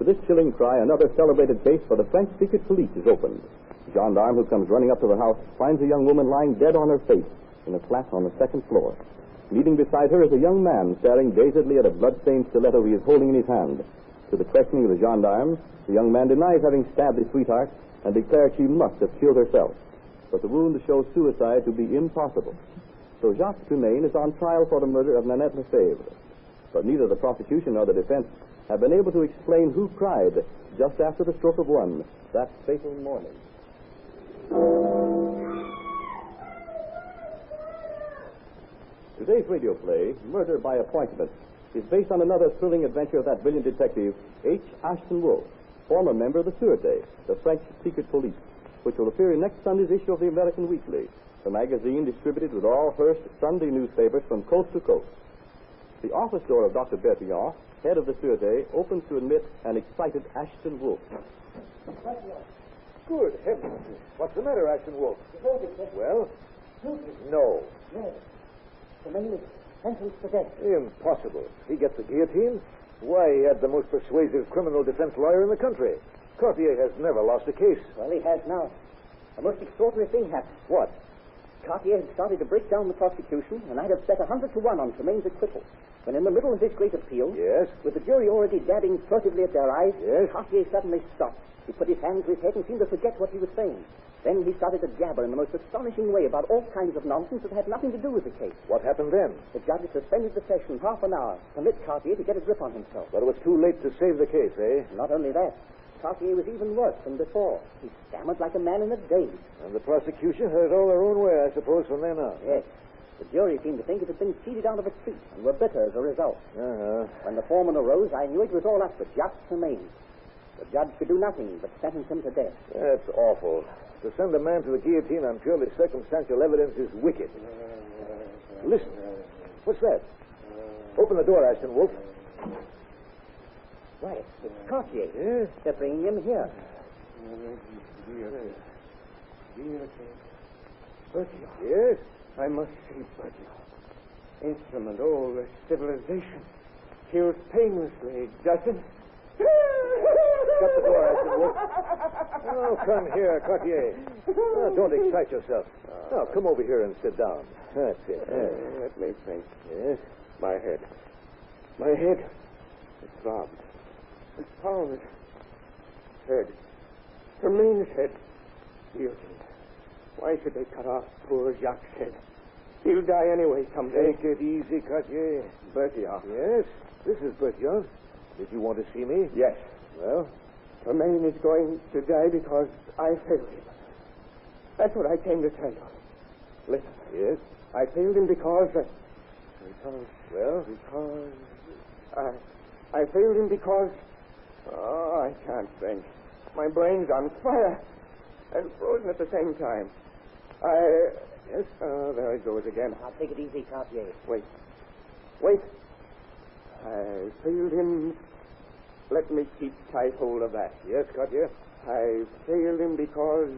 this chilling cry, another celebrated case for the French secret police is opened. The gendarme who comes running up to the house finds a young woman lying dead on her face in a flat on the second floor. Kneeling beside her is a young man staring dazedly at a blood-stained stiletto he is holding in his hand. To the questioning of the gendarme, the young man denies having stabbed his sweetheart and declares she must have killed herself. But the wound shows suicide to be impossible. So Jacques Tremaine is on trial for the murder of Nanette Lefebvre. But neither the prosecution nor the defense have been able to explain who cried just after the stroke of one that fatal morning. Today's radio play, Murder by Appointment, is based on another thrilling adventure of that brilliant detective, H. Ashton Wolfe, former member of the Sûreté, the French secret police, which will appear in next Sunday's issue of the American Weekly, the magazine distributed with all Hearst Sunday newspapers from coast to coast. The office door of Dr. Bertillon, head of the Sûreté, opens to admit an excited Ashton Wolfe. Good heavens. What's the matter, Ashton Wolfe? Well? No. Yes. The man is sentenced to death. Impossible. He gets the guillotine? Why, he had the most persuasive criminal defense lawyer in the country. Cartier has never lost a case. Well, he has now. A most extraordinary thing happened. What? Cartier had started to break down the prosecution, and I'd have bet 100 to 1 on Tremaine's acquittal. When in the middle of his great appeal, Yes? with the jury already dabbing furtively at their eyes, Yes? Cartier suddenly stopped. He put his hand to his head and seemed to forget what he was saying. Then he started to jabber in the most astonishing way about all kinds of nonsense that had nothing to do with the case. What happened then? The judge suspended the session half an hour to permit Cartier to get a grip on himself. But it was too late to save the case, eh? Not only that, Cartier was even worse than before. He stammered like a man in a daze. And the prosecution had it all their own way, I suppose, from then on. Yes. The jury seemed to think it had been cheated out of a treat and were bitter as a result. Uh-huh. When the foreman arose, I knew it was all up with Jacques Tremaine. The judge could do nothing but sentence him to death. That's awful. To send a man to the guillotine on purely circumstantial evidence is wicked. Listen. What's that? Open the door, Ashton Wolfe. Why, it's Cartier. Yes? They're bringing him here. Bertillon. Yes? I must see Bertillon. Instrument, all the civilization. Kills painlessly, doesn't? Shut the door, Ashton Wolfe. Oh, come here, Cartier. Oh, don't excite yourself. Now, come over here and sit down. That's it. Let me think. Yes? My head. My head. It throbs. It's pounded. Head. Tremaine's head. Guilty. Why should they cut off poor Jacques' head? He'll die anyway someday. Take it easy, Cartier. Bertillon. Yes? This is Bertillon. Did you want to see me? Yes. Well? Tremaine is going to die because I failed him. That's what I came to tell you. Listen. Yes? I failed him because... Well? Because... I failed him because... Oh, I can't think. My brain's on fire. And frozen at the same time. Yes? Oh, there it goes again. Now, take it easy, Cartier. Wait. Wait. I failed him. Let me keep tight hold of that. Yes, Cartier? I failed him because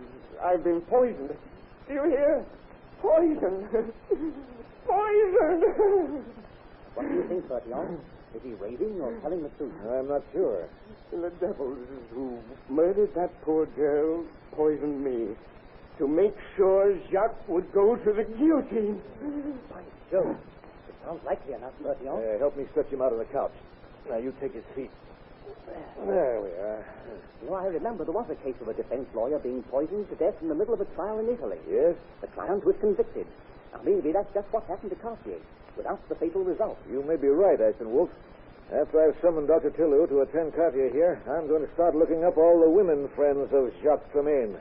I've been poisoned. Do you hear? Poisoned. Poisoned. What do you think, Bertillon? Is he raving or telling the truth? I'm not sure. The devils who murdered that poor girl poisoned me to make sure Jacques would go to the guillotine. By Jove. It sounds likely enough, Bertillon. Help me stretch him out on the couch. Now, you take his feet. There we are. You know, I remember there was a case of a defense lawyer being poisoned to death in the middle of a trial in Italy. Yes? The client was convicted. Now, maybe that's just what happened to Cartier, without the fatal result. You may be right, Ashton Wolfe. After I've summoned Dr. Tillou to attend Cartier here, I'm going to start looking up all the women friends of Jacques Tremaine.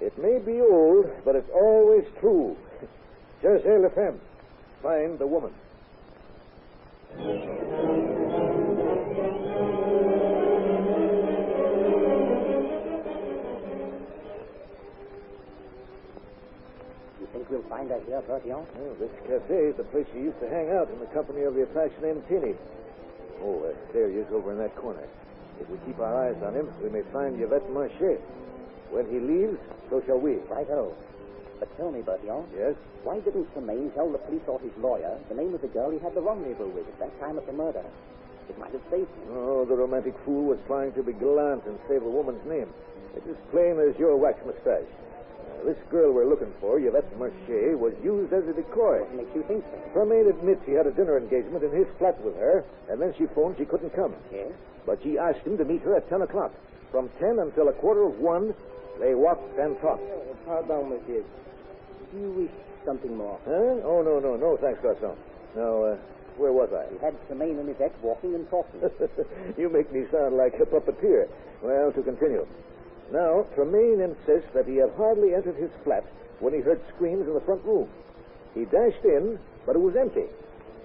It may be old, but it's always true. Cherchez la femme. Find the woman. You think we'll find her here, Bertillon? Well, this cafe is the place she used to hang out in the company of the affectionate Tini. Oh, there he is over in that corner. If we keep our eyes on him, we may find Yvette Marché. When he leaves, so shall we. Righto. But tell me, Bertillon. Yes? Why didn't Tremaine tell the police or his lawyer the name of the girl he had the rendezvous with at that time of the murder? It might have saved him. Oh, the romantic fool was trying to be gallant and save a woman's name. It's as plain as your wax mustache. This girl we're looking for, Yvette Mercier, was used as a decoy. What makes you think so? Tremaine admits he had a dinner engagement in his flat with her, and then she phoned she couldn't come. Yes? But she asked him to meet her at 10 o'clock. From 10 until 1:15, they walked and talked. Pardon, monsieur. Do you wish something more? Huh? Oh, no, thanks, Garçon. Now, where was I? You had Tremaine and Yvette walking and talking. You make me sound like a puppeteer. Well, to continue. Now, Tremaine insists that he had hardly entered his flat when he heard screams in the front room. He dashed in, but it was empty.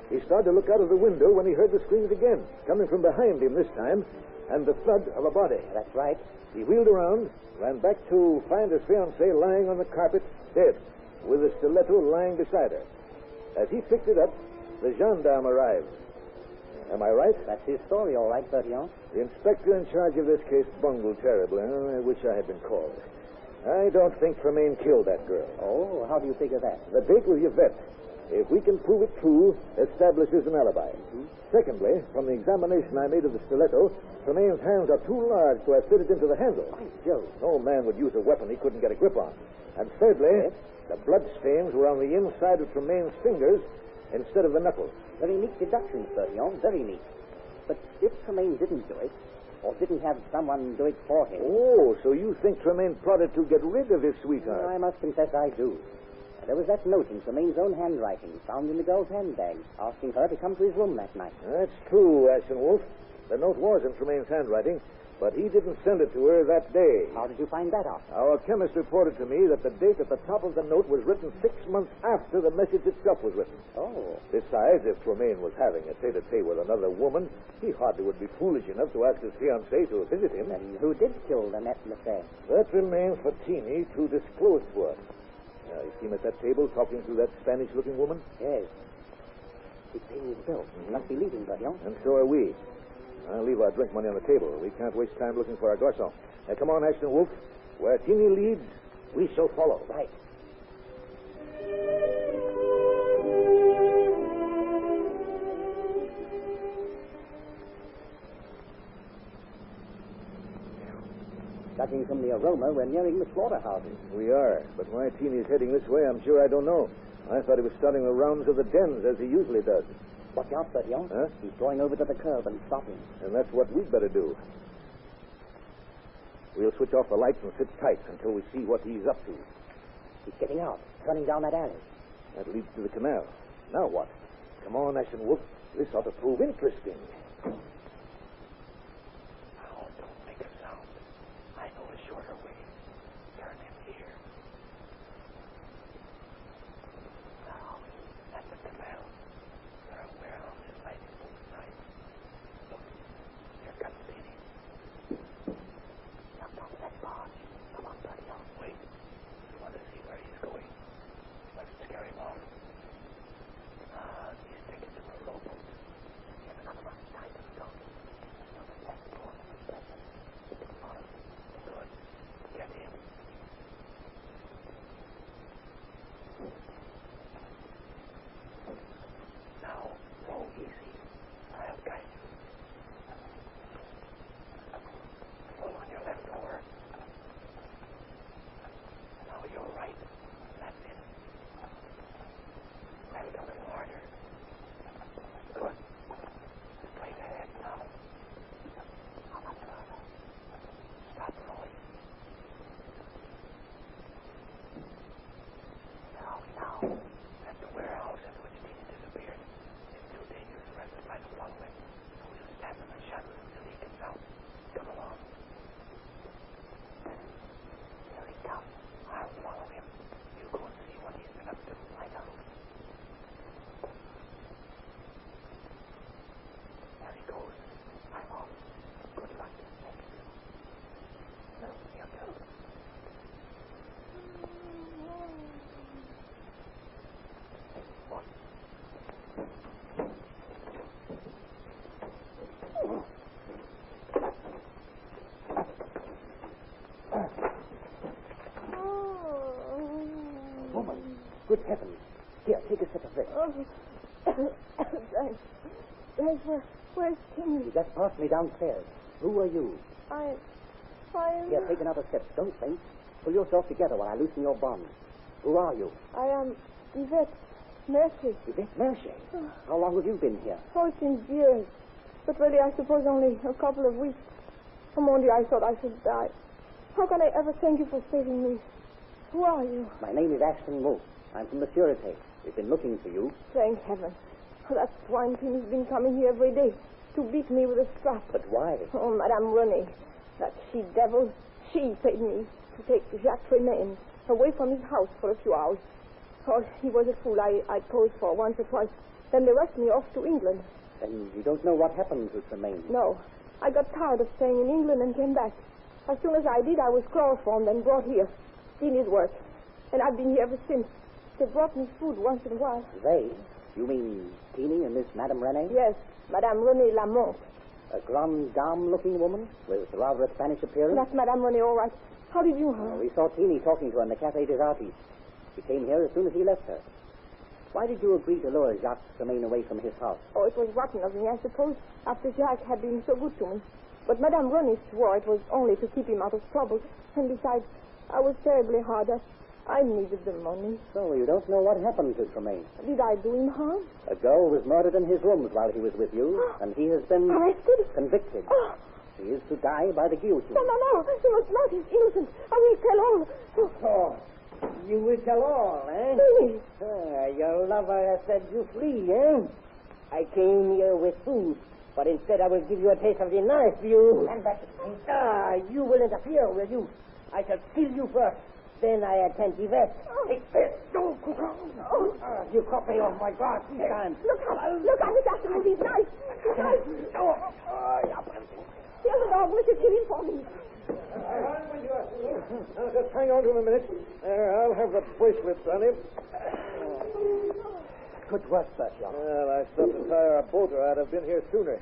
He started to look out of the window when he heard the screams again, coming from behind him this time, and the thud of a body. That's right. He wheeled around, ran back to find his fiancée lying on the carpet, dead, with a stiletto lying beside her. As he picked it up, the gendarme arrived. Am I right? That's his story, all right, Bertillon. The inspector in charge of this case bungled terribly. I wish I had been called. I don't think Tremaine killed that girl. Oh, how do you figure that? The date with Yvette, if we can prove it true, establishes an alibi. Mm-hmm. Secondly, from the examination I made of the stiletto, Tremaine's hands are too large to have fitted into the handle. By Jove. No man would use a weapon he couldn't get a grip on. And thirdly, Yes? the blood stains were on the inside of Tremaine's fingers instead of the knuckles. Very neat deduction, Bertillon. Very neat. But if Tremaine didn't do it, or didn't have someone do it for him... Oh, so you think Tremaine plotted to get rid of his sweetheart? I must confess I do. There was that note in Tremaine's own handwriting found in the girl's handbag, asking her to come to his room that night. That's true, Ashenwolf. The note was in Tremaine's handwriting, but he didn't send it to her that day. How did you find that out? Our chemist reported to me that the date at the top of the note was written 6 months after the message itself was written. Oh. Besides, if Tremaine was having a tete-a-tete with another woman, he hardly would be foolish enough to ask his fiancée to visit him. And who did kill Annette Lefebvre? That remains for Teeny to disclose to us. Now, you see him at that table talking to that Spanish-looking woman? Yes. He's paying his bill. He must be leaving, Bertillon. And so are we. I'll leave our drink money on the table. We can't waste time looking for our garçon. Now, come on, Ashton Wolf. Where Teeny leads, we shall follow. Right. Judging from the aroma, we're nearing the slaughterhouses. We are. But why Teeny's heading this way, I'm sure I don't know. I thought he was starting the rounds of the dens, as he usually does. Watch out, Bertillon. Huh? He's going over to the curb and stopping. And that's what we'd better do. We'll switch off the lights and sit tight until we see what he's up to. He's getting out, turning down that alley. That leads to the canal. Now what? Come on, Ashton Wolf. This ought to prove interesting. Now, don't make a sound. I know a shorter way. Turn in here. Now, at the canal, there are warehouses lighting both sides. Look, here comes Teeny. Jump off that barge. Come on, Bertillon. Wait. You want to see where he's going? Let's scare him off. He's taken to a rowboat. Here's another one. Tied to the dock. On the left floor. Good. Get in. Now, row easy. I'll guide you. Pull on your left oar. Now you're right. That's it. Left a little harder. Good. Straight ahead now. How much further? Stop rowing. Now. At the warehouse in which Teeny disappeared. It's too dangerous for us to try to follow him. So we'll stand in the shadows until he gets out. Come along. Here he comes. I'll follow him. You go and see what he's been up to. Find out. There he goes. I'm off. Good luck. Thank you. No, you too. Hey, boy. Woman, good heavens. Here, take a sip of this. Oh, thanks. Thanks for Where's Timmy? You just passed me downstairs. Who are you? I'm... Here, take another step. Don't faint. Pull yourself together while I loosen your bonds. Who are you? I am Yvette Mercy. Yvette Mercy? How long have you been here? Oh, it's been years. But really, I suppose only a couple of weeks. Oh, mon Dieu, I thought I should die. How can I ever thank you for saving me? Who are you? My name is Ashton Wolf. I'm from the Sûreté. We've been looking for you. Thank heaven. Oh, that swine Timmy's been coming here every day to beat me with a strap. But why? Oh, Madame René, that she-devil, she paid me to take Jacques Tremaine away from his house for a few hours. Oh, he was a fool I posed for once or twice. Then they rushed me off to England. Then you don't know what happened to Tremaine? No. I got tired of staying in England and came back. As soon as I did, I was chloroformed and brought here. Seen his work. And I've been here ever since. They brought me food once in a while. They? You mean Teeny and Miss Madame René? Yes, Madame René Lamont. A grande dame-looking woman with rather a Spanish appearance? That's Madame René, all right. How did you know? We saw Teeny talking to her in the Café des Artistes. She came here as soon as he left her. Why did you agree to lure Jacques Tremaine away from his house? Oh, it was rotten of me, I suppose, after Jacques had been so good to me. But Madame René swore it was only to keep him out of trouble. And besides, I was terribly hard up. I needed the money. So you don't know what happened to Tremaine? Did I do him harm? A girl was murdered in his rooms while he was with you, and he has been... Arrested? Convicted. Oh. He is to die by the guillotine. No. You must not. He's innocent. I will tell all. Oh, you will tell all, eh? Really? Your lover has set you free, eh? I came here with food, but instead I will give you a taste of the knife, you... Stand back. You will interfere, will you? I shall kill you first. Then I attend to Yvette. You cut me off my guard this time. Look out, Miss Ashton, with his knife. Here's the dog. Mr. Kill him for me. Now, just hang on to him a minute. I'll have the bracelets on him. Good work, Bertie. Well, I stopped to tire a boater. I'd have been here sooner.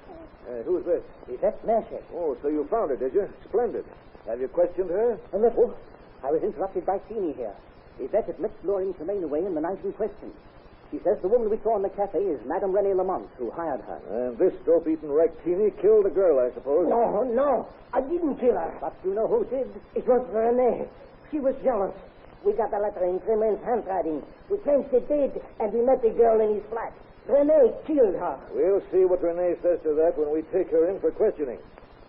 Who's this? Yvette Mercy. Oh, so you found her, did you? Splendid. Have you questioned her? A little. I was interrupted by Teeny here. Yvette admits luring Tremaine away in the night in question. She says the woman we saw in the cafe is Madame René Lamont, who hired her. And this dope-eaten wreck Teeny killed the girl, I suppose. No. I didn't kill her. But you know who did? It was René. She was jealous. We got the letter in Tremaine's handwriting. We changed the date, and we met the girl in his flat. René killed her. We'll see what René says to that when we take her in for questioning.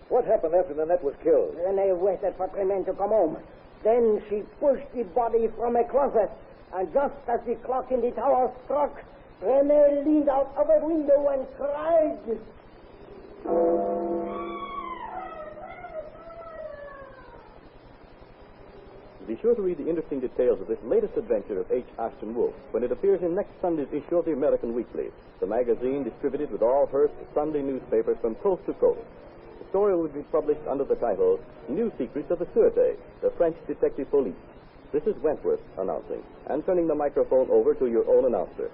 What happened after Nanette was killed? René waited for Tremaine to come home. Then she pushed the body from a closet. And just as the clock in the tower struck, René leaned out of a window and cried. Be sure to read the interesting details of this latest adventure of H. Ashton Wolf when it appears in next Sunday's issue of the American Weekly, the magazine distributed with all Hearst Sunday newspapers from coast to coast. The story will be published under the title, New Secrets of the Sûreté, the French Detective Police. This is Wentworth announcing, and turning the microphone over to your own announcer.